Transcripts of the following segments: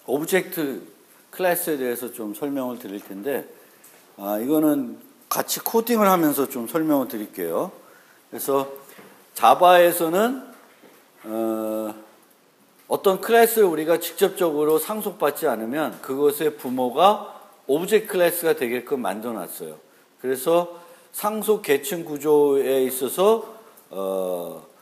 오브젝트 클래스에 대해서 좀 설명을 드릴 텐데, 이거는 같이 코딩을 하면서 좀 설명을 드릴게요. 그래서 자바에서는 어떤 클래스를 우리가 직접적으로 상속받지 않으면 그것의 부모가 오브젝트 클래스가 되게끔 만들어놨어요. 그래서 상속 계층 구조에 있어서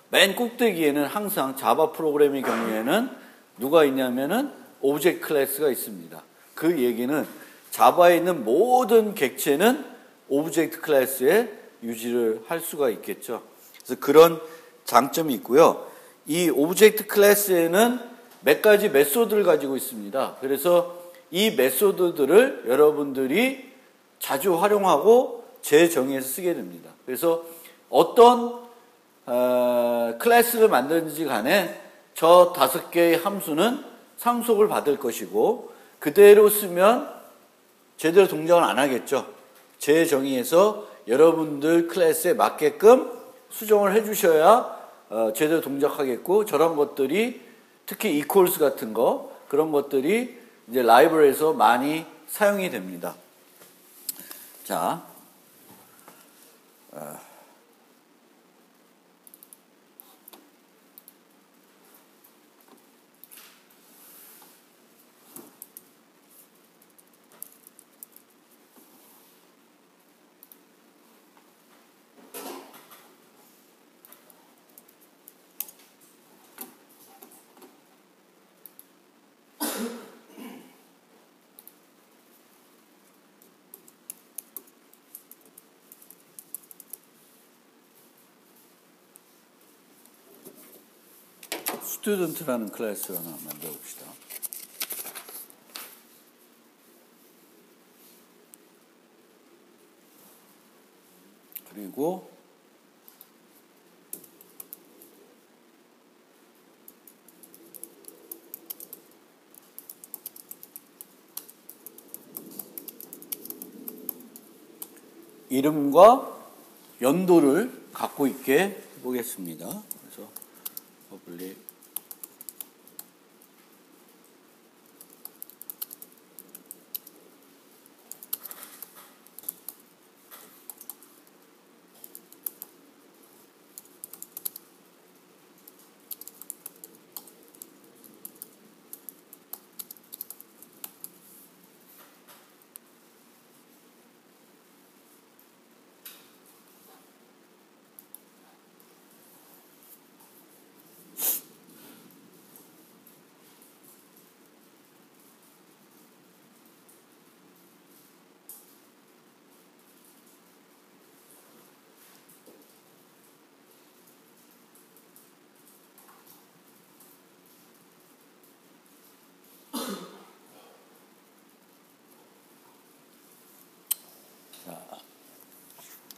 맨 꼭대기에는 항상 자바 프로그램의 경우에는 누가 있냐면은 오브젝트 클래스가 있습니다. 그 얘기는 자바에 있는 모든 객체는 오브젝트 클래스에 유지를 할 수가 있겠죠. 그래서 그런 장점이 있고요. 이 오브젝트 클래스에는 몇 가지 메소드를 가지고 있습니다. 그래서 이 메소드들을 여러분들이 자주 활용하고 재정의해서 쓰게 됩니다. 그래서 어떤 클래스를 만드는지 간에 저 5개의 함수는 상속을 받을 것이고 그대로 쓰면 제대로 동작을 안 하겠죠. 재정의해서 여러분들 클래스에 맞게끔 수정을 해주셔야 제대로 동작하겠고, 저런 것들이 특히 equals 같은 거, 그런 것들이 이제 라이브러리에서 많이 사용이 됩니다. 자, 스튜던트라는 클래스를 하나 만들어 봅시다. 그리고 이름과 연도를 갖고 있게 해보겠습니다. 그래서 public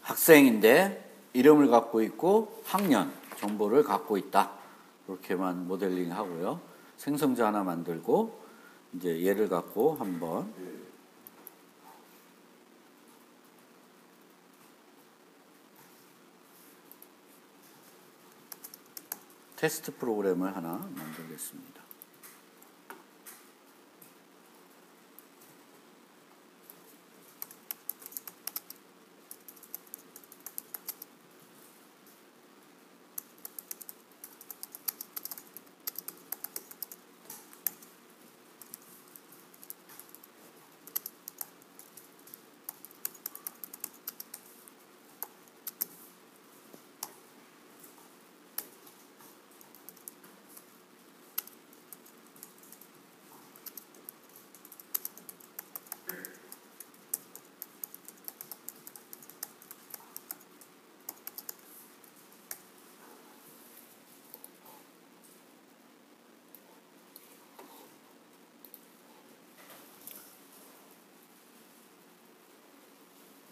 학생인데 이름을 갖고 있고 학년 정보를 갖고 있다. 이렇게만 모델링 하고요. 생성자 하나 만들고 이제 얘를 갖고 한번 테스트 프로그램을 하나 만들겠습니다.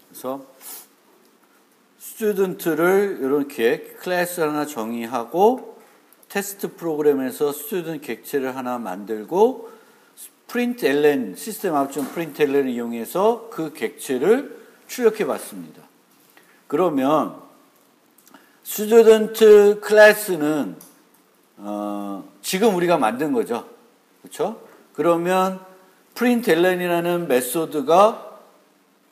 그래서 스튜던트를 이렇게 클래스 하나 정의하고 테스트 프로그램에서 스튜던트 객체를 하나 만들고 println 시스템 앞쪽 println을 이용해서 그 객체를 출력해 봤습니다. 그러면 스튜던트 클래스는 지금 우리가 만든 거죠. 그렇죠? 그러면 println이라는 메소드가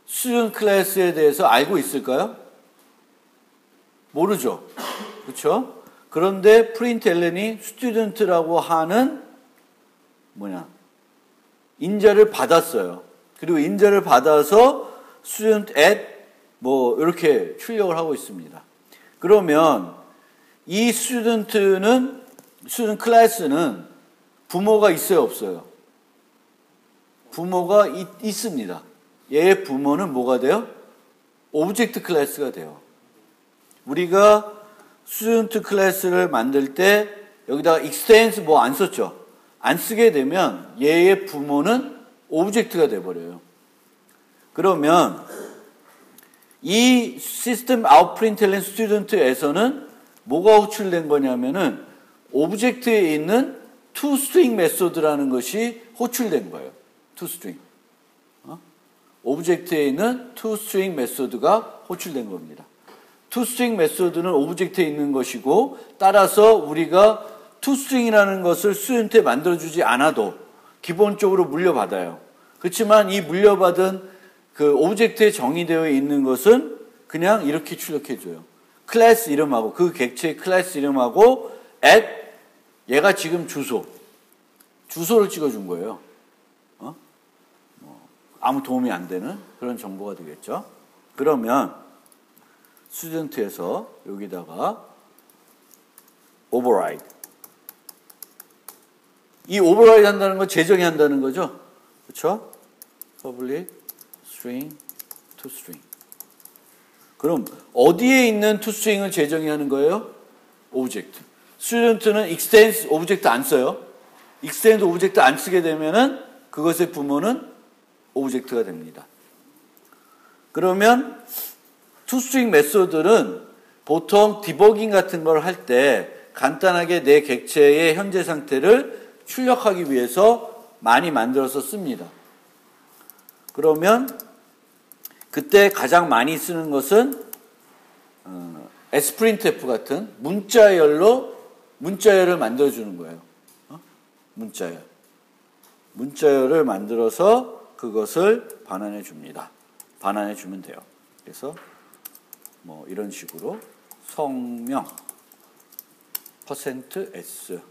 student 클래스에 대해서 알고 있을까요? 모르죠. 그렇죠? 그런데 println이 student라고 하는 인자를 받았어요. 그리고 인자를 받아서 student at 이렇게 출력을 하고 있습니다. 그러면 이 student 클래스는 부모가 있어요, 없어요? 부모가 있습니다. 얘의 부모는 뭐가 돼요? 오브젝트 클래스가 돼요. 우리가 student 클래스를 만들 때 여기다가 extends 안 썼죠? 안 쓰게 되면 얘의 부모는 오브젝트가 돼버려요. 그러면 이 시스템 아웃프린틀린 스튜던트에서는 뭐가 호출된 거냐면은 오브젝트에 있는 toString 메소드라는 것이 호출된 거예요. toString. 오브젝트에 있는 toString 메소드가 호출된 겁니다. toString 메소드는 오브젝트에 있는 것이고 따라서 우리가 toString이라는 것을 스튜던트에 만들어주지 않아도 기본적으로 물려받아요. 그렇지만 이 물려받은 그 오브젝트에 정의되어 있는 것은 그냥 이렇게 출력해줘요. 클래스 이름하고 그 객체의 클래스 이름하고 at 얘가 지금 주소를 찍어준 거예요. 아무 도움이 안 되는 그런 정보가 되겠죠. 그러면 스튜던트에서 여기다가 override 이 override 한다는 건 재정의 한다는 거죠. 그렇죠? public string to string. 그럼 어디에 있는 toString을 재정의 하는 거예요? 오브젝트. 스튜던트는 extends 오브젝트 안 써요. extend 오브젝트 안 쓰게 되면은 그것의 부모는 오브젝트가 됩니다. 그러면 toString 메소드는 보통 디버깅 같은 걸 할 때 간단하게 내 객체의 현재 상태를 출력하기 위해서 많이 만들어서 씁니다. 그러면 그때 가장 많이 쓰는 것은 sprintf 같은 문자열을 만들어주는 거예요. 문자열을 만들어서 그것을 반환해 줍니다. 반환해 주면 돼요. 그래서 이런 식으로 성명 %s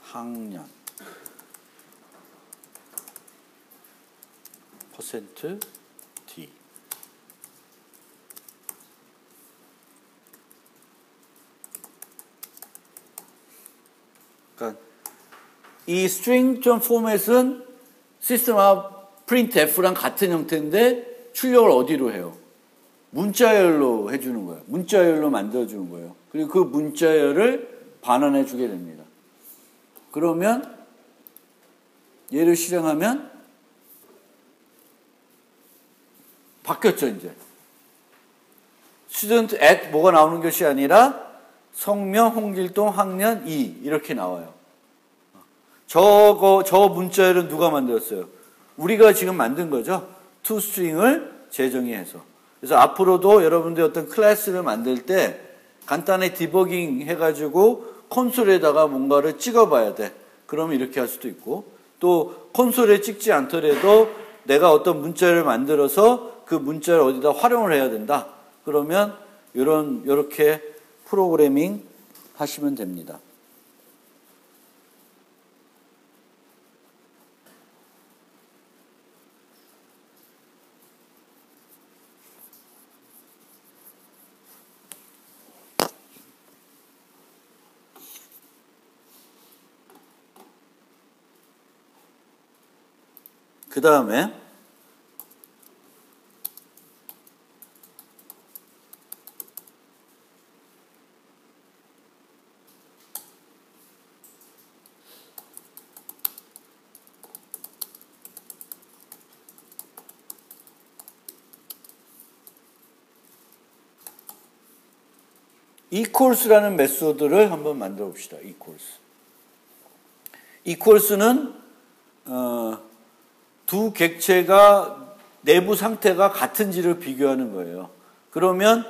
학년 %d 그러니까 이 string.format은 시스템 아웃 printf랑 같은 형태인데 출력을 어디로 해요? 문자열로 해주는 거예요. 문자열로 만들어주는 거예요. 그리고 그 문자열을 반환해 주게 됩니다. 그러면 얘를 실행하면 바뀌었죠, 이제. student at 뭐가 나오는 것이 아니라 성명, 홍길동, 학년, 이렇게 나와요. 저 문자열은 누가 만들었어요? 우리가 지금 만든 거죠. toString을 재정의해서. 그래서 앞으로도 여러분들 어떤 클래스를 만들 때 간단히 디버깅 해가지고 콘솔에다가 뭔가를 찍어봐야 돼. 그러면 이렇게 할 수도 있고 또 콘솔에 찍지 않더라도 내가 어떤 문자를 만들어서 그 문자를 어디다 활용을 해야 된다. 그러면 이렇게 프로그래밍 하시면 됩니다. 그 다음에 equals라는 메소드를 한번 만들어 봅시다. equals는 두 객체가 내부 상태가 같은지를 비교하는 거예요. 그러면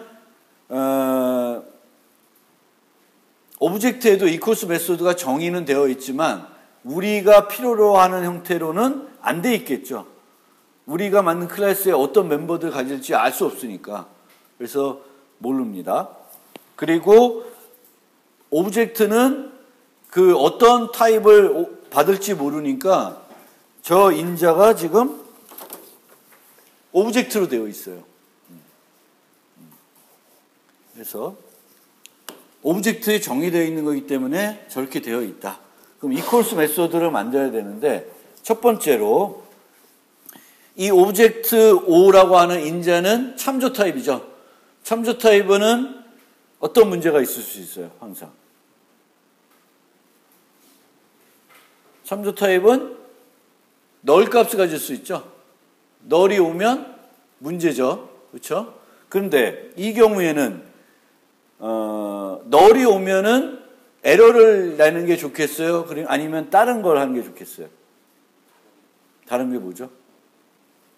오브젝트에도 equals 메소드가 정의는 되어 있지만 우리가 필요로 하는 형태로는 안 돼 있겠죠. 우리가 만든 클래스에 어떤 멤버들 가질지 알 수 없으니까. 그래서 모릅니다. 그리고 오브젝트는 그 어떤 타입을 받을지 모르니까 저 인자가 지금 오브젝트로 되어 있어요. 그래서 오브젝트에 정의되어 있는 거기 때문에 저렇게 되어 있다. 그럼 equals 메소드를 만들어야 되는데 첫 번째로 이 오브젝트 O라고 하는 인자는 참조 타입이죠. 참조 타입은 어떤 문제가 있을 수 있어요? 항상. 참조 타입은 널 값을 가질 수 있죠. 널이 오면 문제죠. 그렇죠? 그런데 이 경우에는 널이 오면은 에러를 내는 게 좋겠어요? 아니면 다른 걸 하는 게 좋겠어요? 다른 게 뭐죠?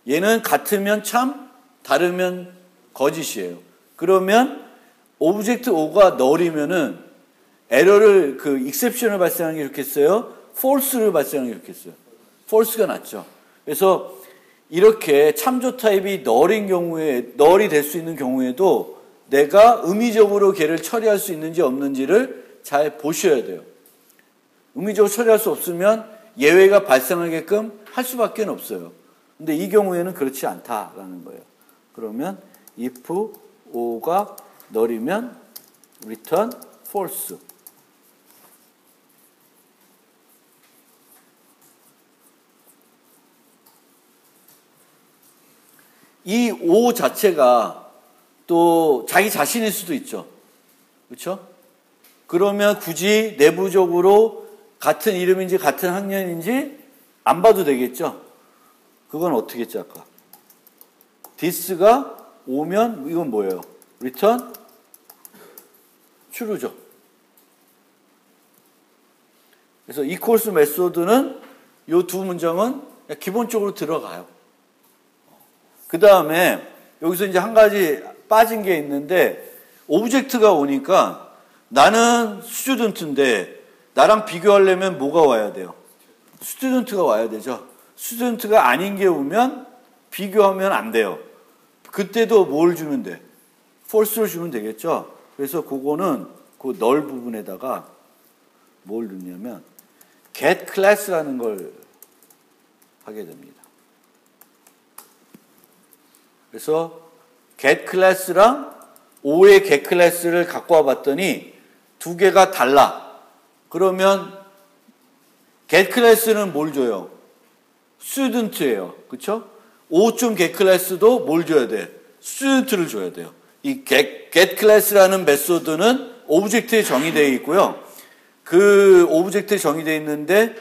얘는 같으면 참, 다르면 거짓이에요. 그러면 오브젝트 O가 널이면은 에러를 익셉션을 발생하는 게 좋겠어요? false를 발생하는 게 좋겠어요? false가 낫죠. 그래서 이렇게 참조 타입이 널인 경우에, 널이 될 수 있는 경우에도 내가 의미적으로 걔를 처리할 수 있는지 없는지를 잘 보셔야 돼요. 의미적으로 처리할 수 없으면 예외가 발생하게끔 할 수밖에 없어요. 근데 이 경우에는 그렇지 않다라는 거예요. 그러면 if O가 널이면 return false. 이 O 자체가 또 자기 자신일 수도 있죠. 그렇죠? 그러면 굳이 내부적으로 같은 이름인지 같은 학년인지 안 봐도 되겠죠? 그건 어떻게 했지 아까? this가 오면 이건 뭐예요? return true죠. 그래서 equals 메소드는 이 두 문장은 기본적으로 들어가요. 그 다음에 여기서 이제 한 가지 빠진 게 있는데 오브젝트가 오니까 나는 스튜던트인데 나랑 비교하려면 뭐가 와야 돼요? 스튜던트가 와야 되죠. 스튜던트가 아닌 게 오면 비교하면 안 돼요. 그때도 뭘 주면 돼? false를 주면 되겠죠. 그래서 그거는 그 널 부분에다가 뭘 넣냐면 get class라는 걸 하게 됩니다. 그래서 get class랑 O의 get class를 갖고 와봤더니 두 개가 달라. 그러면 get class는 뭘 줘요? student예요. 그렇죠? O.get class도 뭘 줘야 돼? student를 줘야 돼요. 이 get class라는 메소드는 오브젝트에 정의되어 있고요. 그 오브젝트에 정의되어 있는데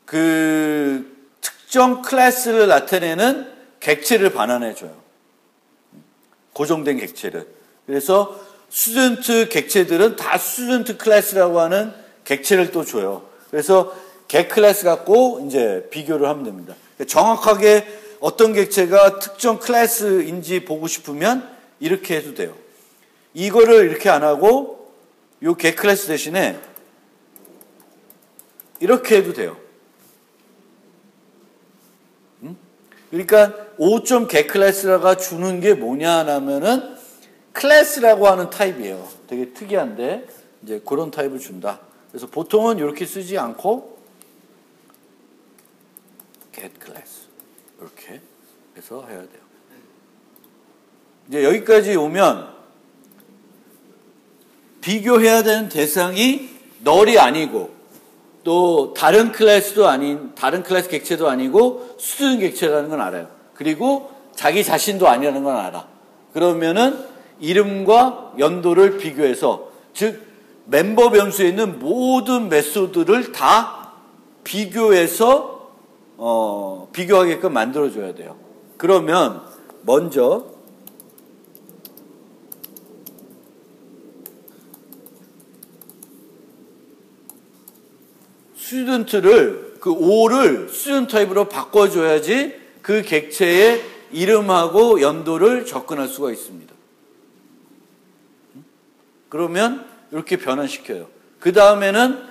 그 특정 클래스를 나타내는 객체를 반환해줘요. 고정된 객체를. 그래서 스튜던트 객체들은 다 스튜던트 클래스라고 하는 객체를 또 줘요. 그래서 get 클래스 갖고 이제 비교를 하면 됩니다. 정확하게 어떤 객체가 특정 클래스인지 보고 싶으면 이렇게 해도 돼요. 이거를 이렇게 안 하고 요 get 클래스 대신에 이렇게 해도 돼요. 그러니까 O.get 클래스가 주는 게 뭐냐 하면은 클래스라고 하는 타입이에요. 되게 특이한데 이제 그런 타입을 준다. 그래서 보통은 이렇게 쓰지 않고 get class 이렇게 해서 해야 돼요. 이제 여기까지 오면 비교해야 되는 대상이 널이 아니고 또 다른 클래스도 아닌 다른 클래스 객체도 아니고 스튜던트 객체라는 건 알아요. 그리고 자기 자신도 아니라는 건 알아. 그러면은 이름과 연도를 비교해서 즉 멤버 변수에 있는 모든 메소드를 다 비교해서 비교하게끔 만들어줘야 돼요. 그러면 먼저 스튜던트를 그 O를 스튜던트 타입으로 바꿔줘야지 그 객체의 이름하고 연도를 접근할 수가 있습니다. 그러면 이렇게 변환시켜요. 그 다음에는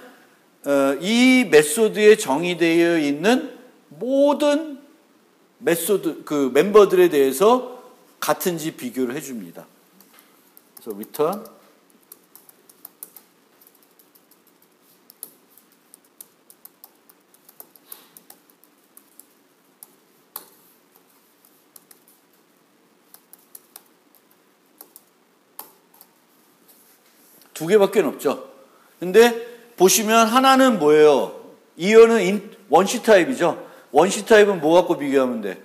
이 메소드에 정의되어 있는 모든 메소드 그 멤버들에 대해서 같은지 비교를 해줍니다. 그래서 return 두 개밖에 없죠. 근데 보시면 하나는 뭐예요? 이어는 원시 타입이죠. 원시 타입은 뭐 갖고 비교하면 돼?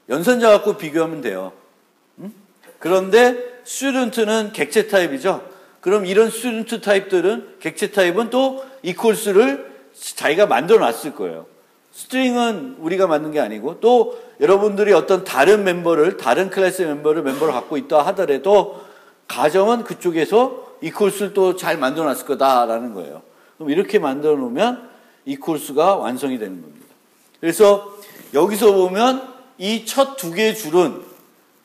연산자 갖고 비교하면 돼요. 그런데 스튜던트는 객체 타입이죠. 그럼 이런 스튜던트 타입들은 객체 타입은 또 equals를 자기가 만들어 놨을 거예요. 스트링은 우리가 만든 게 아니고 또 여러분들이 어떤 다른 멤버를 다른 클래스의 멤버를 갖고 있다 하더라도 가정은 그쪽에서 equals를 또 잘 만들어 놨을 거다라는 거예요. 그럼 이렇게 만들어 놓으면 equals가 완성이 되는 겁니다. 그래서 여기서 보면 이 첫 두 개의 줄은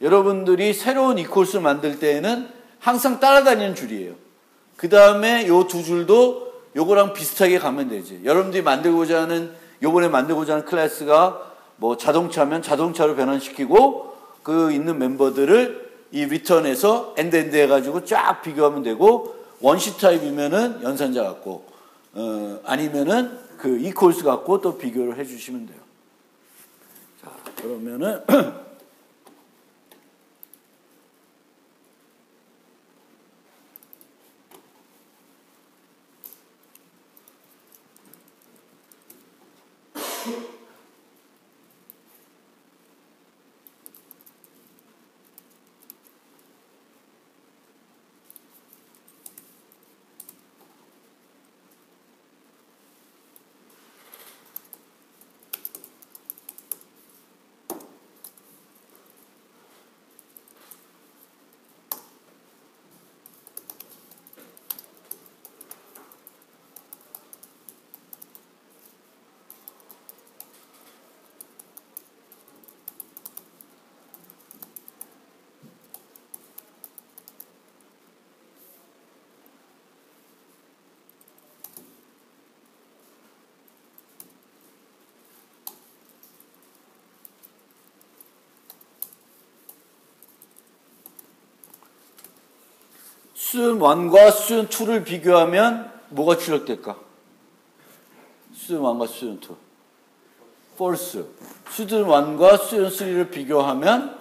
여러분들이 새로운 equals를 만들 때에는 항상 따라다니는 줄이에요. 그 다음에 요 두 줄도 요거랑 비슷하게 가면 되지. 여러분들이 요번에 만들고자 하는 클래스가 뭐 자동차면 자동차로 변환시키고 그 있는 멤버들을 이 return에서 end 해가지고 쫙 비교하면 되고 원시 타입이면은 연산자 갖고 아니면은 그 equals 갖고 또 비교를 해주시면 돼요. 자, 그러면은 student 1과 student 2를 비교하면 뭐가 출력될까? student 1과 student 2. false. student 1과 student 3를 비교하면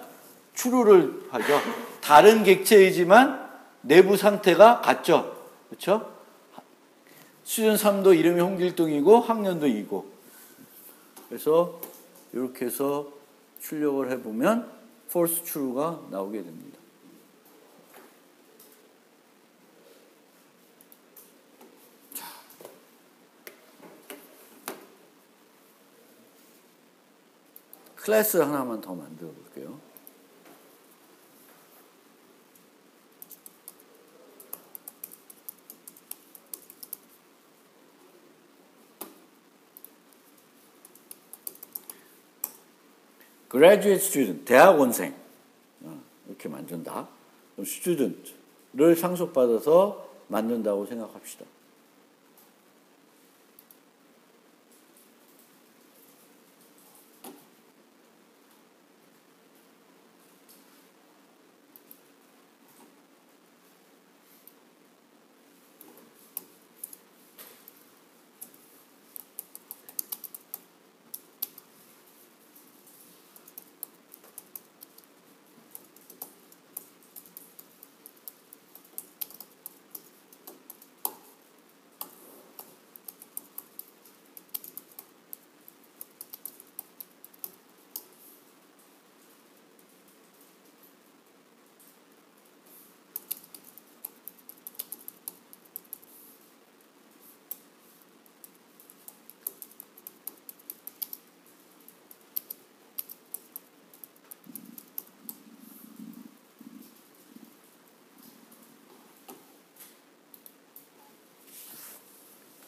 true를 하죠. 다른 객체이지만 내부 상태가 같죠. 그렇죠? student 3도 이름이 홍길동이고 학년도 2고. 그래서 이렇게 해서 출력을 해보면 false true가 나오게 됩니다. 클래스 하나만 더 만들어 볼게요. graduate student, 대학원생 이렇게 만든다. 그럼 student를 상속받아서 만든다고 생각합시다.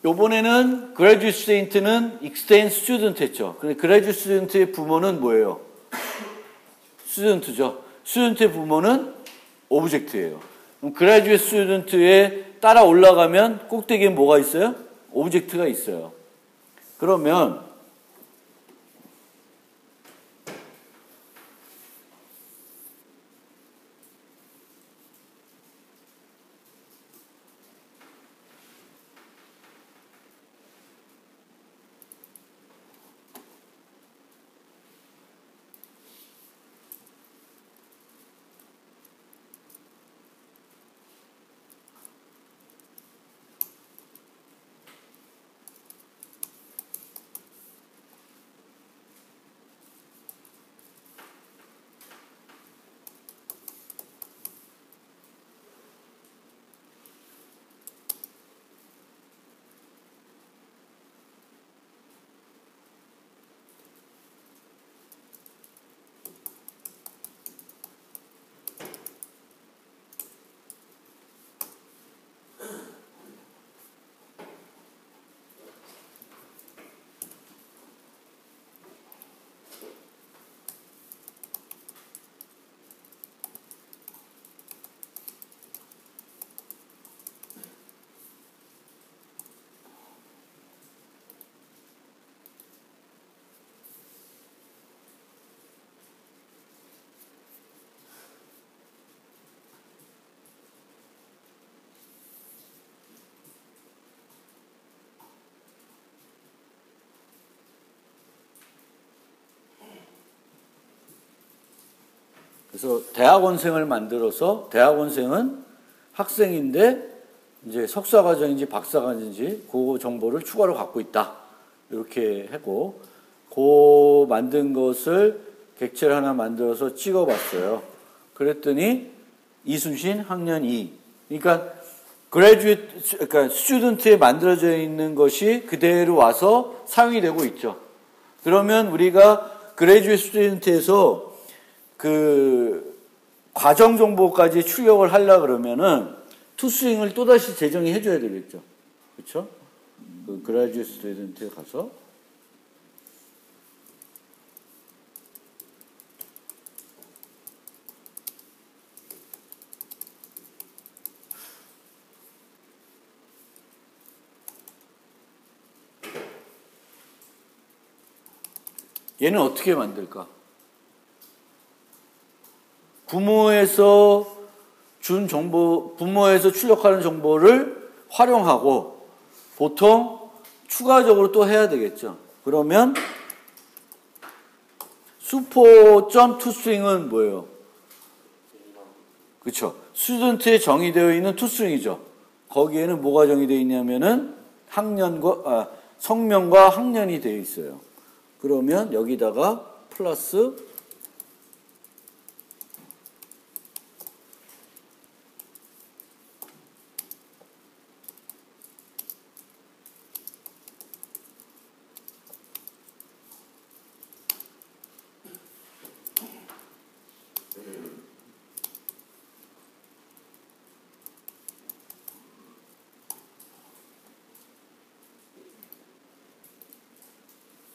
요번에는 graduate student는 extend student 했죠. 근데 graduate student의 부모는 뭐예요? student죠. student의 부모는 object예요. 그럼 graduate student의 따라 올라가면 꼭대기에 뭐가 있어요? 오브젝트가 있어요. 그러면 그래서 대학원생을 만들어서 대학원생은 학생인데 이제 석사과정인지 박사과정인지 그 정보를 추가로 갖고 있다. 이렇게 하고 그 만든 것을 객체를 하나 만들어서 찍어봤어요. 그랬더니 이순신 학년 2. 그러니까 그러니까 스튜던트에 만들어져 있는 것이 그대로 와서 사용이 되고 있죠. 그러면 우리가 그레듀에이트 스튜던트에서 그 과정 정보까지 출력을 하려 그러면은 투스윙을 또다시 재정의 해줘야 되겠죠. 그렇죠? 그 그레듀에이트 스튜던트에 가서 얘는 어떻게 만들까? 부모에서 준 정보, 부모에서 출력하는 정보를 활용하고 보통 추가적으로 또 해야 되겠죠. 그러면 슈퍼.투스윙은 뭐예요? 그렇죠. 스튜던트에 정의되어 있는 투스윙이죠. 거기에는 뭐가 정의되어 있냐면은 성명과 학년이 되어 있어요. 그러면 여기다가 플러스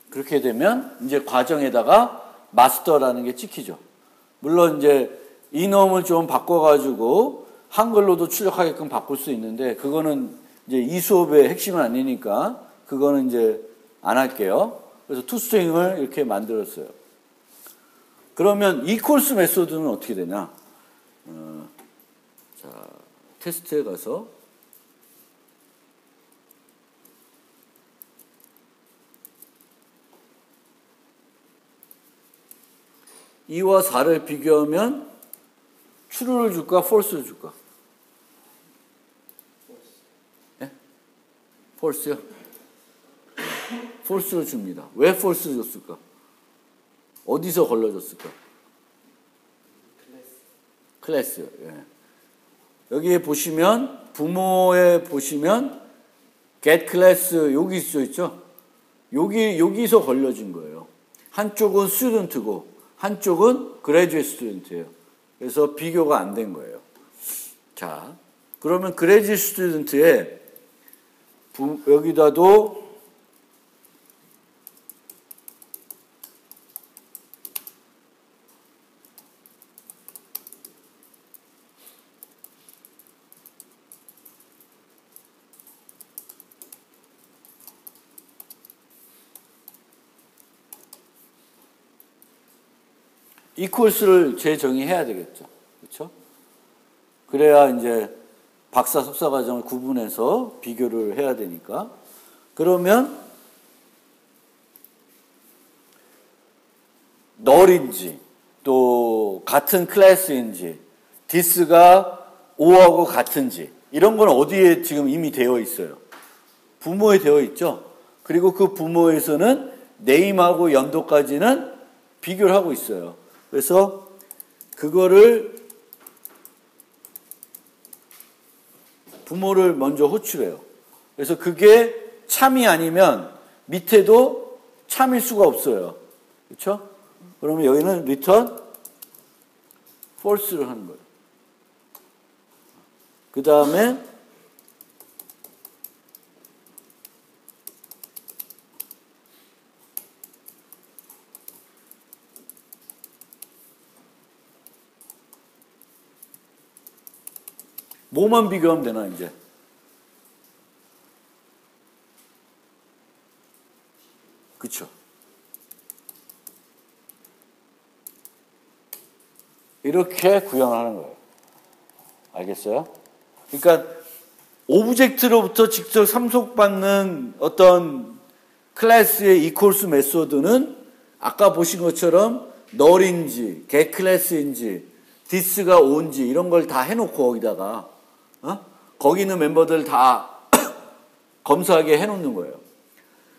그렇게 되면 이제 과정에다가 마스터라는 게 찍히죠. 물론 이제 이놈을 좀 바꿔가지고 한글로도 출력하게끔 바꿀 수 있는데 그거는 이제 이 수업의 핵심은 아니니까 그거는 이제 안 할게요. 그래서 투스트링을 이렇게 만들었어요. 그러면 이퀄스 메소드는 어떻게 되냐? 자, 테스트에 가서 (2와 4를) 비교하면 true를 줄까 false를 줄까? 네? false요? false를 줍니다. 왜 false를 줬을까? 어디서 걸러줬을까? 클래스. 예. 여기에 보시면 부모에 보시면 get class 여기 있죠? 여기서 걸려진 거예요. 한쪽은 student고 한쪽은 graduate student예요. 그래서 비교가 안 된 거예요. 자, 그러면 graduate student에 여기다도 equals를 재정의해야 되겠죠. 그렇죠? 그래야 이제 박사, 석사 과정을 구분해서 비교를 해야 되니까. 그러면 널인지 또 같은 클래스인지 this가 5하고 같은지 이런 건 어디에 지금 이미 되어 있어요? 부모에 되어 있죠. 그리고 그 부모에서는 네임하고 연도까지는 비교를 하고 있어요. 그래서 그거를 부모를 먼저 호출해요. 그래서 그게 참이 아니면 밑에도 참일 수가 없어요. 그렇죠? 그러면 여기는 return false를 하는 거예요. 그 다음에 뭐만 비교하면 되나 이제? 그쵸? 이렇게 구현을 하는 거예요. 알겠어요? 그러니까 오브젝트로부터 직접 상속받는 어떤 클래스의 equals 메소드는 아까 보신 것처럼 널인지, get 클래스인지, this가 on지 이런 걸 다 해놓고 거기다가 거기 있는 멤버들 다 검사하게 해놓는 거예요.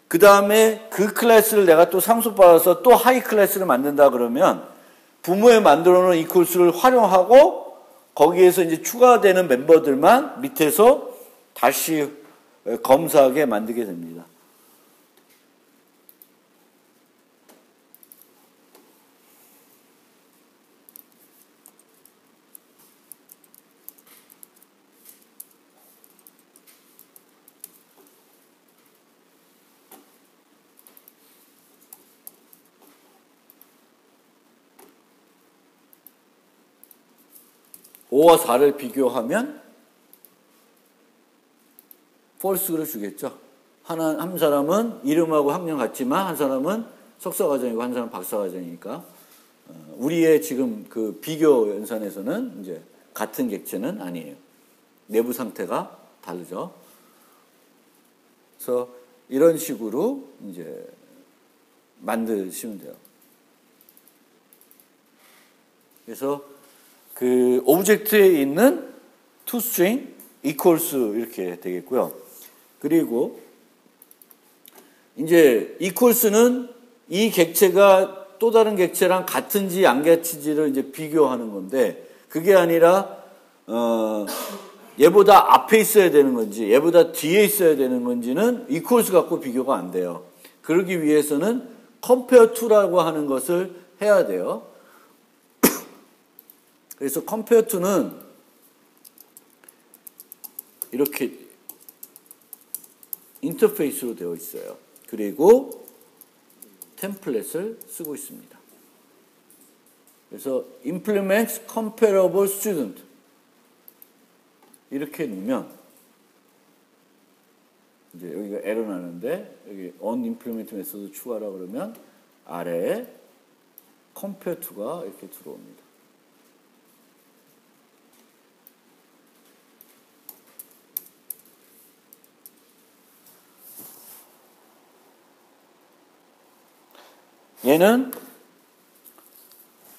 그 다음에 그 클래스를 내가 또 상속받아서 또 하이 클래스를 만든다 그러면 부모에 만들어 놓은 equals를 활용하고 거기에서 이제 추가되는 멤버들만 밑에서 다시 검사하게 만들게 됩니다. (5와 4를) 비교하면 false를 주겠죠. 한 사람은 이름하고 학년 같지만 한 사람은 석사과정이고 한 사람은 박사과정이니까 우리의 지금 그 비교 연산에서는 이제 같은 객체는 아니에요. 내부 상태가 다르죠. 그래서 이런 식으로 이제 만드시면 돼요. 그래서 그 오브젝트에 있는 toString equals 이렇게 되겠고요. 그리고 이제 equals는 이 객체가 또 다른 객체랑 같은지 안 같은지를 이제 비교하는 건데 그게 아니라 얘보다 앞에 있어야 되는 건지 얘보다 뒤에 있어야 되는 건지는 equals 갖고 비교가 안 돼요. 그러기 위해서는 compare to라고 하는 것을 해야 돼요. 그래서 compare to는 이렇게 인터페이스로 되어 있어요. 그리고 템플릿을 쓰고 있습니다. 그래서 implement comparable student 이렇게 넣으면 이제 여기가 에러 나는데 여기 unimplement 메소드 추가라 그러면 아래에 compare to가 이렇게 들어옵니다. 얘는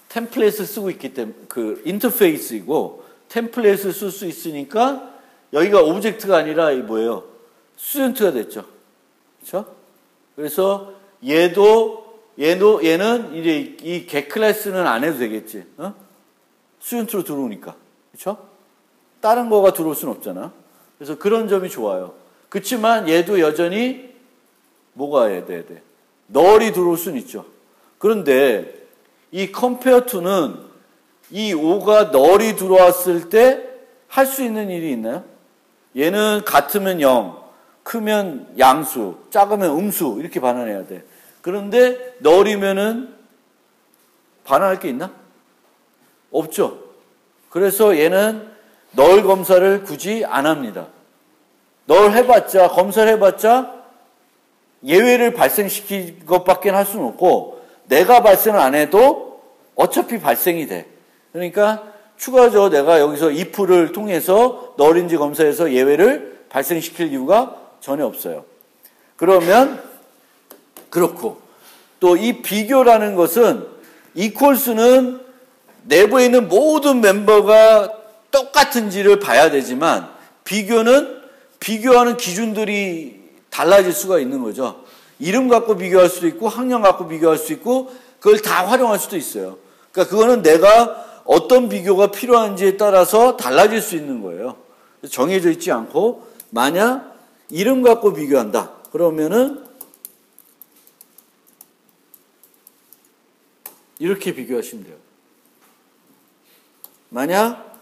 템플릿을 쓰고 있기 때문에 그 인터페이스이고 템플릿을 쓸 수 있으니까 여기가 오브젝트가 아니라 이 뭐예요? 스튜던트가 됐죠. 그렇죠? 그래서 얘는 이제 이 get 클래스는 안 해도 되겠지. 스튜던트로 들어오니까. 그렇죠? 다른 거가 들어올 수는 없잖아. 그래서 그런 점이 좋아요. 그렇지만 얘도 여전히 뭐가 해야 돼? 널이 들어올 수는 있죠. 그런데 이 compare to는 이 5가 널이 들어왔을 때 할 수 있는 일이 있나요? 얘는 같으면 0, 크면 양수, 작으면 음수 이렇게 반환해야 돼. 그런데 널이면은 반환할 게 있나? 없죠. 그래서 얘는 널 검사를 굳이 안 합니다. 널 해봤자 검사를 해봤자 예외를 발생시킨 것밖에 할 수는 없고 내가 발생을 안 해도 어차피 발생이 돼. 그러니까 추가적으로 내가 여기서 if를 통해서 널인지 검사해서 예외를 발생시킬 이유가 전혀 없어요. 그러면 그렇고 또 이 비교라는 것은 equals는 내부에 있는 모든 멤버가 똑같은지를 봐야 되지만 비교는 비교하는 기준들이 달라질 수가 있는 거죠. 이름 갖고 비교할 수도 있고 학년 갖고 비교할 수 있고 그걸 다 활용할 수도 있어요. 그러니까 그거는 내가 어떤 비교가 필요한지에 따라서 달라질 수 있는 거예요. 정해져 있지 않고 만약 이름 갖고 비교한다. 그러면은 이렇게 비교하시면 돼요. 만약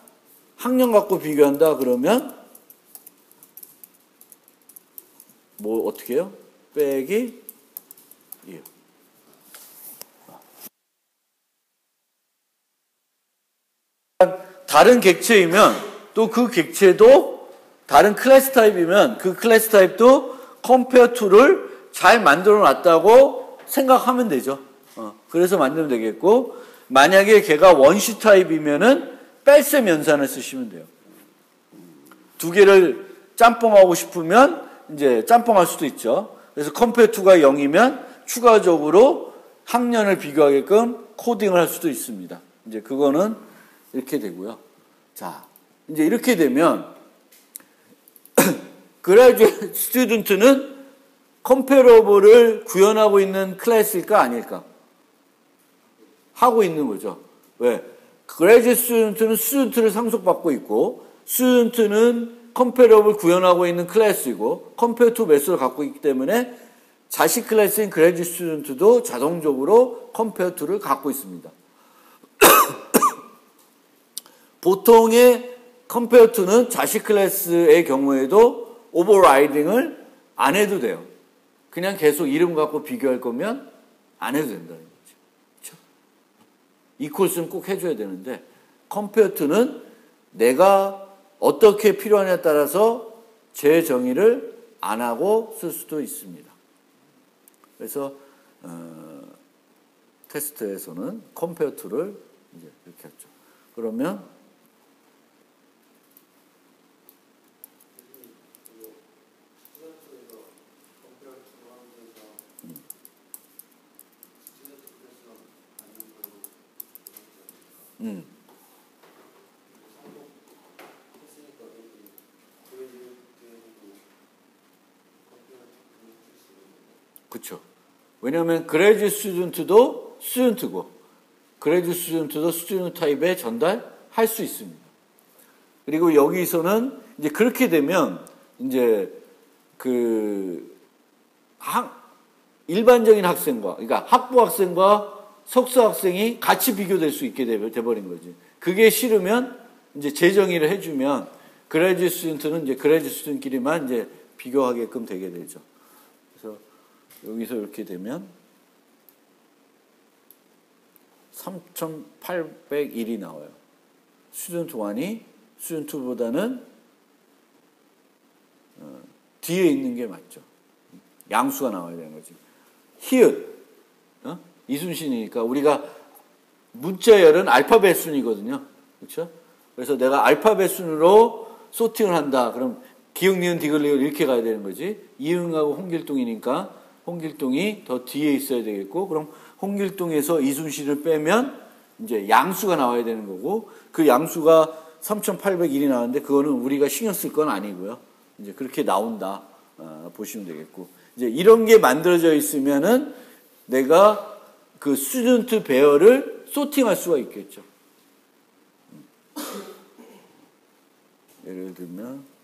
학년 갖고 비교한다 그러면 뭐 어떻게 해요? 빼기 2. 다른 객체이면 또 그 객체도 다른 클래스 타입이면 그 클래스 타입도 compare to를 잘 만들어 놨다고 생각하면 되죠. 그래서 만들면 되겠고 만약에 걔가 원시 타입이면은 뺄셈 연산을 쓰시면 돼요. 두 개를 짬뽕하고 싶으면 이제 짬뽕할 수도 있죠. 그래서 compare to가 0이면 추가적으로 학년을 비교하게끔 코딩을 할 수도 있습니다. 이제 그거는 이렇게 되고요. 자, 이제 이렇게 되면 graduate student는 comparable을 구현하고 있는 클래스일까 아닐까? 하고 있는 거죠. 왜? graduate student는 student를 상속받고 있고 student는 comparable 구현하고 있는 클래스이고 compare to 매수를 갖고 있기 때문에 자식 클래스인 graduate student도 자동적으로 compare to를 갖고 있습니다. 보통의 compare to는 자식 클래스의 경우에도 overriding을 안 해도 돼요. 그냥 계속 이름 갖고 비교할 거면 안 해도 된다는 거죠. 그렇죠? equals는 꼭 해줘야 되는데 compare to는 내가 어떻게 필요하냐에 따라서 재정의를 안 하고 쓸 수도 있습니다. 그래서 테스트에서는 compare to를 이제 이렇게 했죠. 그러면 그렇죠. 왜냐하면 graduate student도 student고 graduate student도 student 타입에 전달할 수 있습니다. 그리고 여기서는 이제 그렇게 되면 이제 일반적인 학생과 그러니까 학부 학생과 석사 학생이 같이 비교될 수 있게 돼버린 거지. 그게 싫으면 이제 재정의를 해주면 graduate student는 이제 graduate student끼리만 이제 비교하게끔 되게 되죠. 그래서 여기서 이렇게 되면 3,801이 나와요. 스튜던트 1이 스튜던트 2보다는 뒤에 있는 게 맞죠. 양수가 나와야 되는 거지. 히읗 이순신이니까 우리가 문자열은 알파벳 순이거든요. 그렇죠? 그래서 내가 알파벳 순으로 소팅을 한다. 그럼 기역, 니은, 디귿, 리을 이렇게 가야 되는 거지. 이응하고 홍길동이니까 홍길동이 더 뒤에 있어야 되겠고 그럼 홍길동에서 이순신을 빼면 이제 양수가 나와야 되는 거고 그 양수가 3,801이 나왔는데 그거는 우리가 신경 쓸 건 아니고요. 이제 그렇게 나온다 보시면 되겠고 이제 이런 게 만들어져 있으면은 내가 그 스튜던트 배열을 소팅할 수가 있겠죠. 예를 들면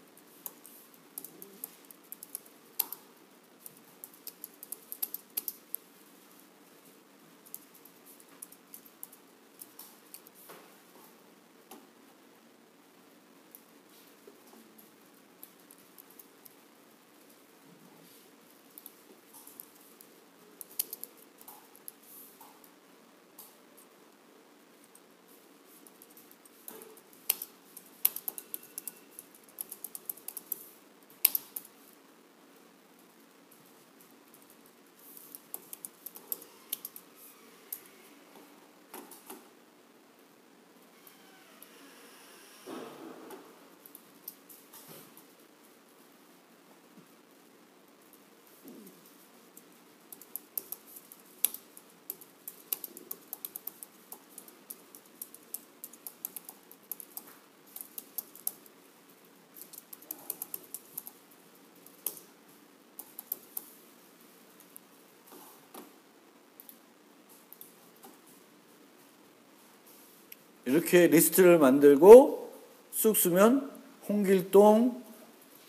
이렇게 리스트를 만들고 쑥 쓰면 홍길동,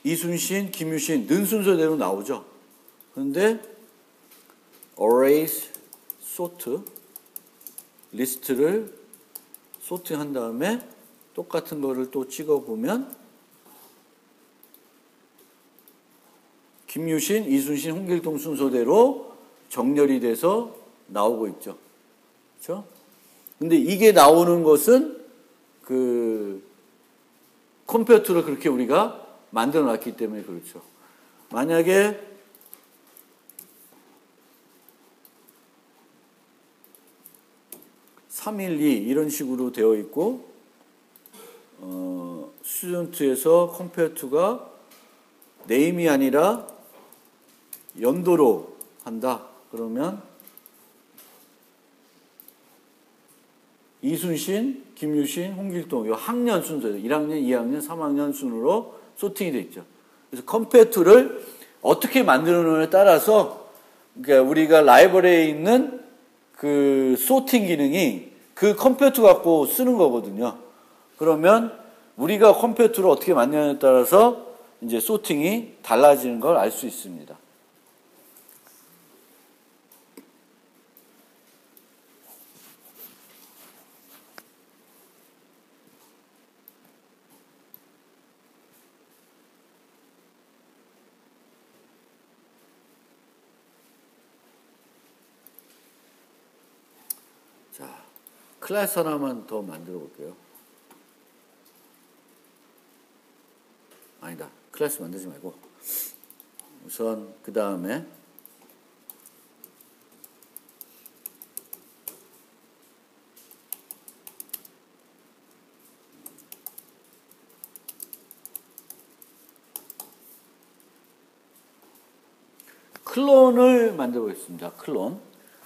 이순신, 김유신 는 순서대로 나오죠. 그런데 arrays sort 리스트를 소팅한 다음에 똑같은 거를 또 찍어보면 김유신, 이순신, 홍길동 순서대로 정렬이 돼서 나오고 있죠. 그렇죠? 근데 이게 나오는 것은 그 컴퓨터를 그렇게 우리가 만들어 놨기 때문에 그렇죠. 만약에 312 이런 식으로 되어 있고 스튜던트에서 컴퓨터가 네임이 아니라 연도로 한다. 그러면 이순신, 김유신, 홍길동 이 학년 순서예요. 1학년, 2학년, 3학년 순으로 소팅이 되어 있죠. 그래서 컴퓨터를 어떻게 만드느냐에 따라서 그러니까 우리가 라이브러리에 있는 그 소팅 기능이 그 컴퓨터 갖고 쓰는 거거든요. 그러면 우리가 컴퓨터를 어떻게 만드느냐에 따라서 이제 소팅이 달라지는 걸 알 수 있습니다. 자, 클래스 하나만 더 만들어 볼게요. 아니다. 클래스 만들지 말고 우선 그 다음에 클론을 만들어 보겠습니다.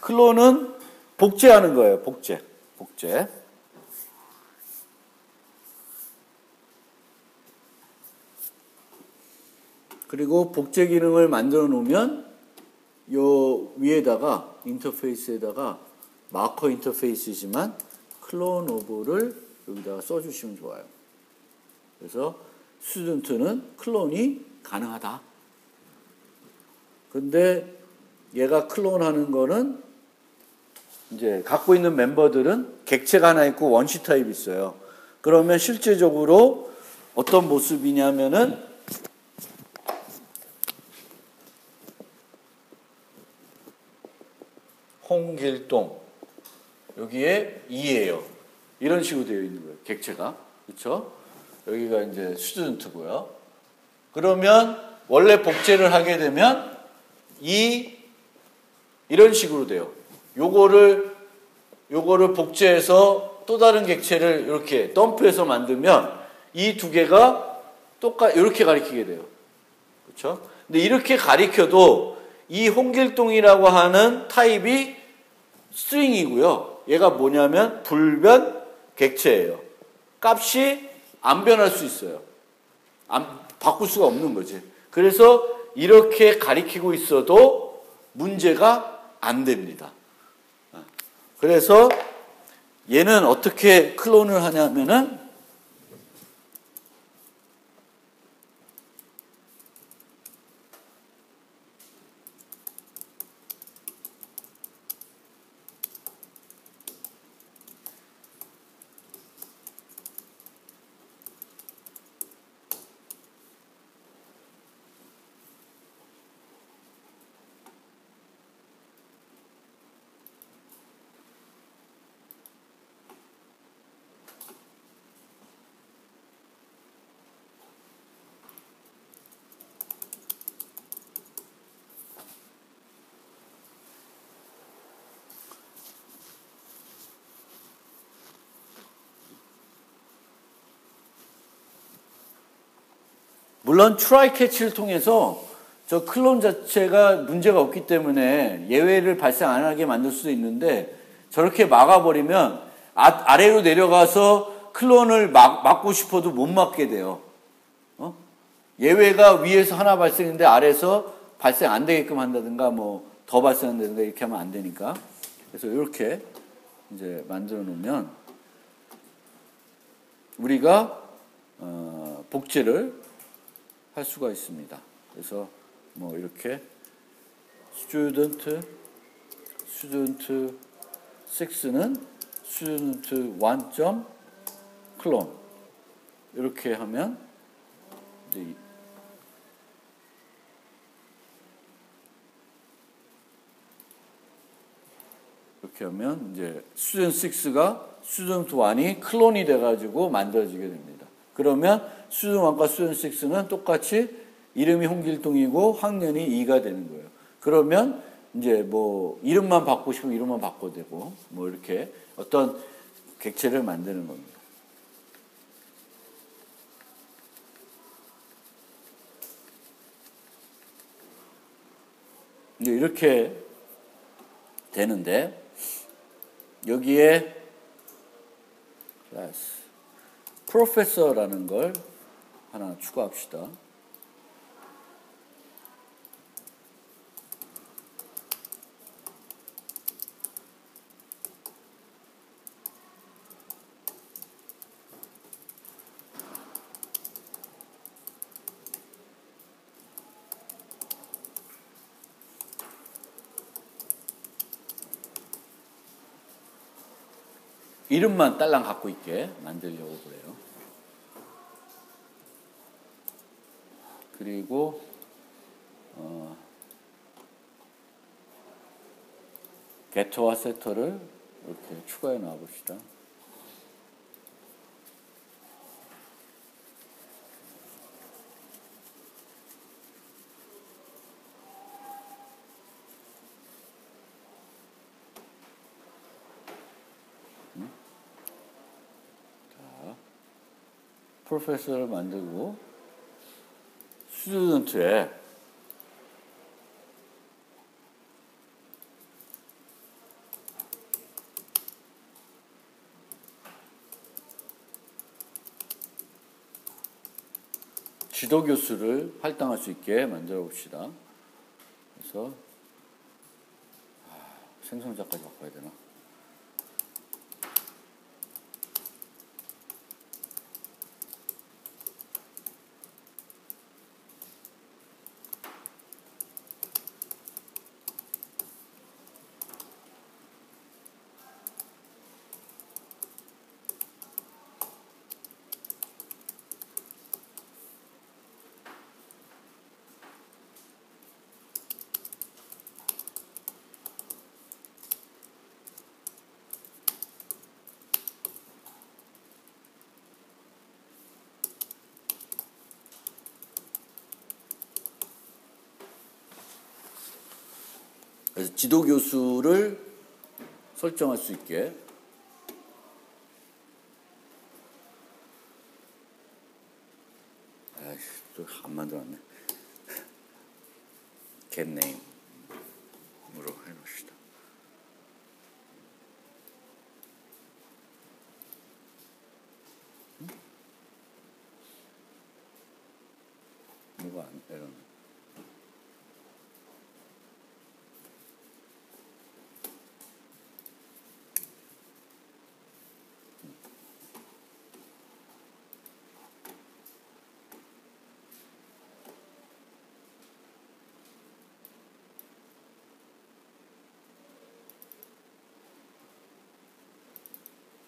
클론은 복제하는 거예요. 복제. 그리고 복제 기능을 만들어 놓으면 요 위에다가 인터페이스에다가 마커 인터페이스이지만 클론 오브를 여기다가 써주시면 좋아요. 그래서 스튜던트는 클론이 가능하다. 근데 얘가 클론하는 거는 이제 갖고 있는 멤버들은 객체가 하나 있고 원시 타입이 있어요. 그러면 실제적으로 어떤 모습이냐면은 홍길동 여기에 2예요. 이런 식으로 되어 있는 거예요. 객체가. 그렇죠? 여기가 이제 스튜던트고요. 그러면 원래 복제를 하게 되면 이런 식으로 돼요. 요거를 복제해서 또 다른 객체를 이렇게 덤프해서 만들면 이 두 개가 이렇게 가리키게 돼요. 그렇죠? 근데 이렇게 가리켜도 이 홍길동이라고 하는 타입이 스트링이고요. 얘가 뭐냐면 불변 객체예요. 값이 안 변할 수 있어요. 바꿀 수가 없는 거지. 그래서 이렇게 가리키고 있어도 문제가 안 됩니다. 그래서 얘는 어떻게 클론을 하냐면은 물론 try catch를 통해서 저 클론 자체가 문제가 없기 때문에 예외를 발생 안 하게 만들 수도 있는데 저렇게 막아버리면 아래로 내려가서 클론을 막고 싶어도 못 막게 돼요. 예외가 위에서 하나 발생했는데 아래에서 발생 안 되게끔 한다든가 뭐 더 발생한다든가 이렇게 하면 안 되니까. 그래서 이렇게 이제 만들어 놓으면 우리가 복제를 할 수가 있습니다. 그래서 뭐 이렇게 student 6는 student 1. clone 이렇게 하면 이제 이렇게 하면 이제 student 6가 student 1이 클론이 돼가지고 만들어지게 됩니다. 그러면 student 1과 student 6는 똑같이 이름이 홍길동이고 학년이 2가 되는 거예요. 그러면 이제 뭐 이름만 바꾸고 싶으면 이름만 바꿔도 되고 뭐 이렇게 어떤 객체를 만드는 겁니다. 이제 이렇게 되는데 여기에 클래스 프로페서라는 걸 하나 추가합시다. 이름만 딸랑 갖고 있게 만들려고 그래요. 그리고 게터와 세터를 이렇게 추가해 놔 봅시다. 프로페서를 만들고 스튜던트에 지도교수를 할당할 수 있게 만들어 봅시다. 그래서 생성자까지 바꿔야 되나? 그래서 지도교수를 설정할 수 있게 아이씨, 또 안 만들었네. getName으로 해놓읍시다. 뭐가 안 이러네.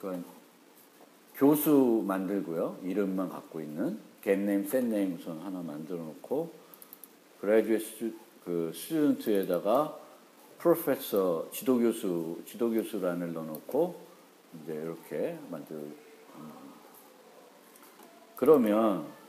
그건 교수 만들고요. 이름만 갖고 있는 getName, setName 우선 하나 만들어 놓고 graduate 그 스튜던트에다가 프로페서 지도교수란을 넣어 놓고 이제 이렇게 그러면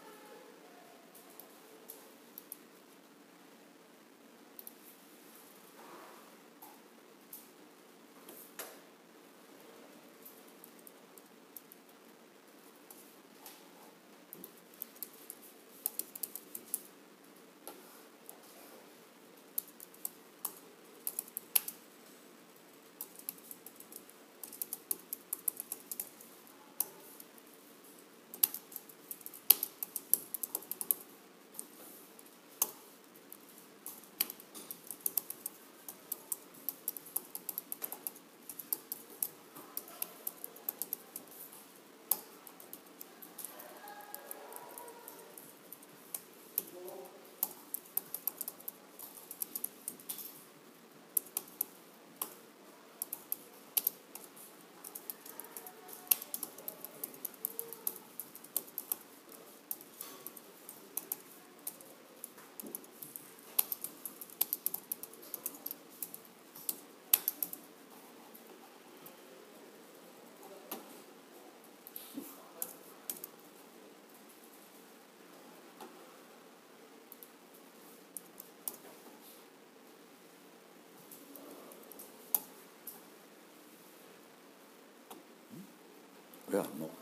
왜 안 먹어?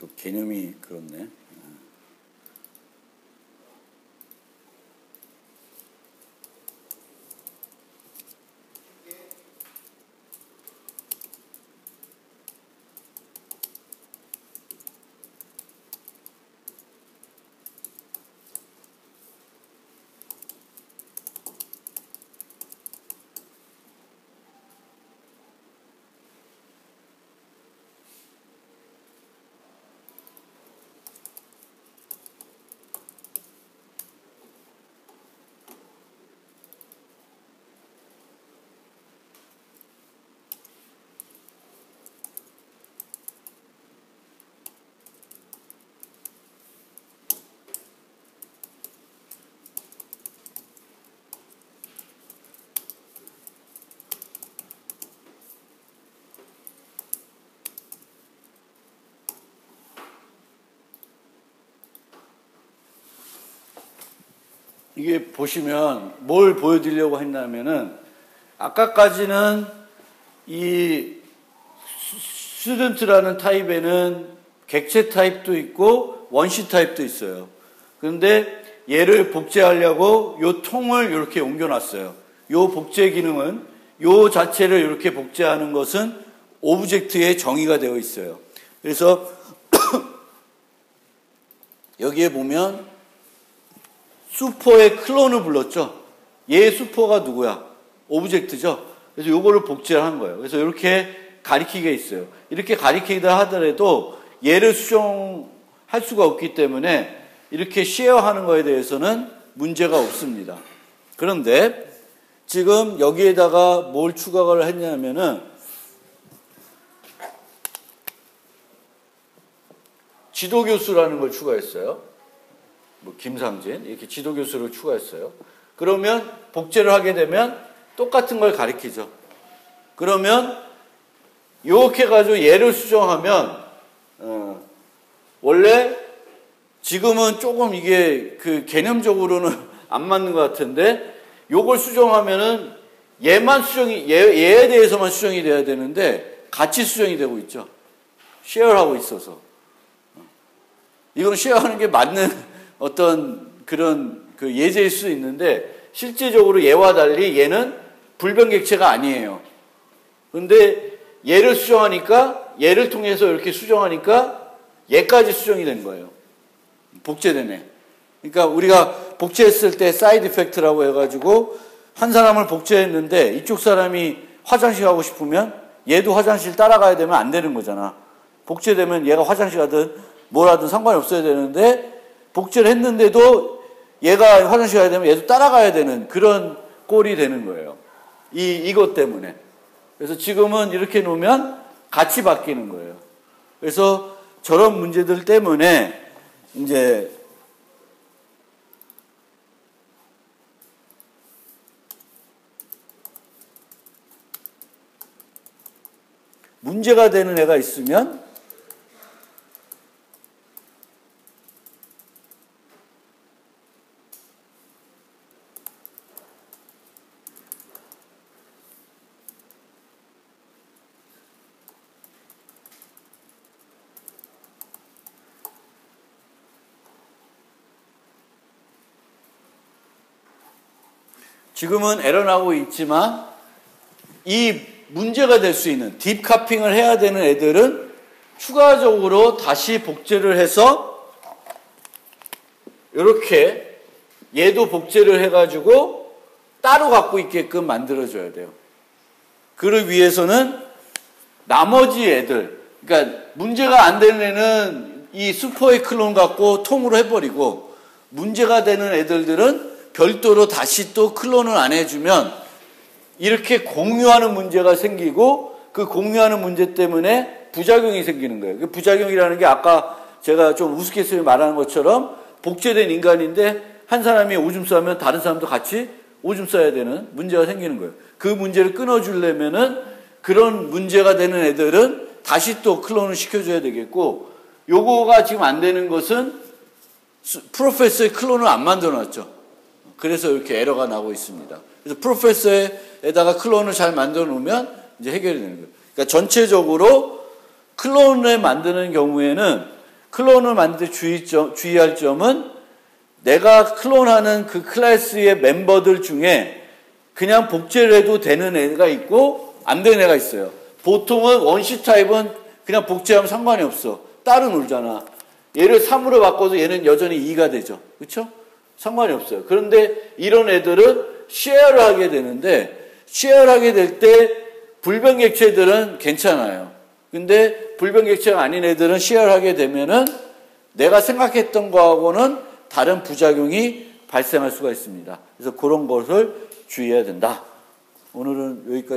좀 개념이 그렇네. 이게 보시면 뭘 보여드리려고 했냐면은 아까까지는 이 스튜던트라는 타입에는 객체 타입도 있고 원시 타입도 있어요. 그런데 얘를 복제하려고 요 통을 이렇게 옮겨놨어요. 요 복제 기능은 요 자체를 이렇게 복제하는 것은 오브젝트에 정의가 되어 있어요. 그래서 여기에 보면 슈퍼의 클론을 불렀죠. 얘 슈퍼가 누구야? 오브젝트죠. 그래서 요거를 복제를 한 거예요. 그래서 이렇게 가리키게 있어요. 이렇게 가리키다 하더라도 얘를 수정할 수가 없기 때문에 이렇게 쉐어하는 거에 대해서는 문제가 없습니다. 그런데 지금 여기에다가 뭘 추가를 했냐면은 지도교수라는 걸 추가했어요. 뭐 김상진 이렇게 지도교수를 추가했어요. 그러면 복제를 하게 되면 똑같은 걸 가리키죠. 그러면 이렇게 가지고 얘를 수정하면 원래 지금은 조금 이게 그 개념적으로는 안 맞는 것 같은데 요걸 수정하면은 얘만 수정이 얘에 대해서만 수정이 돼야 되는데 같이 수정이 되고 있죠. 쉐어하고 있어서 이건 쉐어하는 게 맞는 어떤 그런 그 예제일 수 있는데 실제적으로 얘와 달리 얘는 불변객체가 아니에요. 그런데 얘를 수정하니까 얘를 통해서 이렇게 수정하니까 얘까지 수정이 된 거예요. 복제되네. 그러니까 우리가 복제했을 때 사이드 이펙트라고 해가지고 한 사람을 복제했는데 이쪽 사람이 화장실 가고 싶으면 얘도 화장실 따라가야 되면 안 되는 거잖아. 복제되면 얘가 화장실 가든 뭘 하든 상관이 없어야 되는데 복제를 했는데도 얘가 화장실 가야 되면 얘도 따라가야 되는 그런 꼴이 되는 거예요. 이것 때문에. 그래서 지금은 이렇게 놓으면 같이 바뀌는 거예요. 그래서 저런 문제들 때문에 이제 문제가 되는 애가 있으면 지금은 에러 나고 있지만 이 문제가 될 수 있는 딥 카핑을 해야 되는 애들은 추가적으로 다시 복제를 해서 이렇게 얘도 복제를 해가지고 따로 갖고 있게끔 만들어줘야 돼요. 그를 위해서는 나머지 애들, 그러니까 문제가 안 되는 애는 이 슈퍼의 클론 갖고 통으로 해버리고 문제가 되는 애들들은 별도로 다시 또 클론을 안 해주면 이렇게 공유하는 문제가 생기고 그 공유하는 문제 때문에 부작용이 생기는 거예요. 그 부작용이라는 게 아까 제가 좀 우스갯소리 말하는 것처럼 복제된 인간인데 한 사람이 오줌 싸면 다른 사람도 같이 오줌 싸야 되는 문제가 생기는 거예요. 그 문제를 끊어주려면은 그런 문제가 되는 애들은 다시 또 클론을 시켜줘야 되겠고 요거가 지금 안 되는 것은 프로페서의 클론을 안 만들어놨죠. 그래서 이렇게 에러가 나고 있습니다. 그래서 프로페서에다가 클론을 잘 만들어 놓으면 이제 해결이 되는 거예요. 그러니까 전체적으로 클론을 만드는 경우에는 클론을 만들 때 주의할 점은 내가 클론하는 그 클래스의 멤버들 중에 그냥 복제를 해도 되는 애가 있고 안 되는 애가 있어요. 보통은 원시 타입은 그냥 복제하면 상관이 없어. 따로 놀잖아. 얘를 3으로 바꿔도 얘는 여전히 2가 되죠. 그렇죠? 상관이 없어요. 그런데 이런 애들은 쉐어를 하게 되는데 쉐어를 하게 될 때 불변객체들은 괜찮아요. 근데 불변객체가 아닌 애들은 쉐어를 하게 되면은 내가 생각했던 거하고는 다른 부작용이 발생할 수가 있습니다. 그래서 그런 것을 주의해야 된다. 오늘은 여기까지.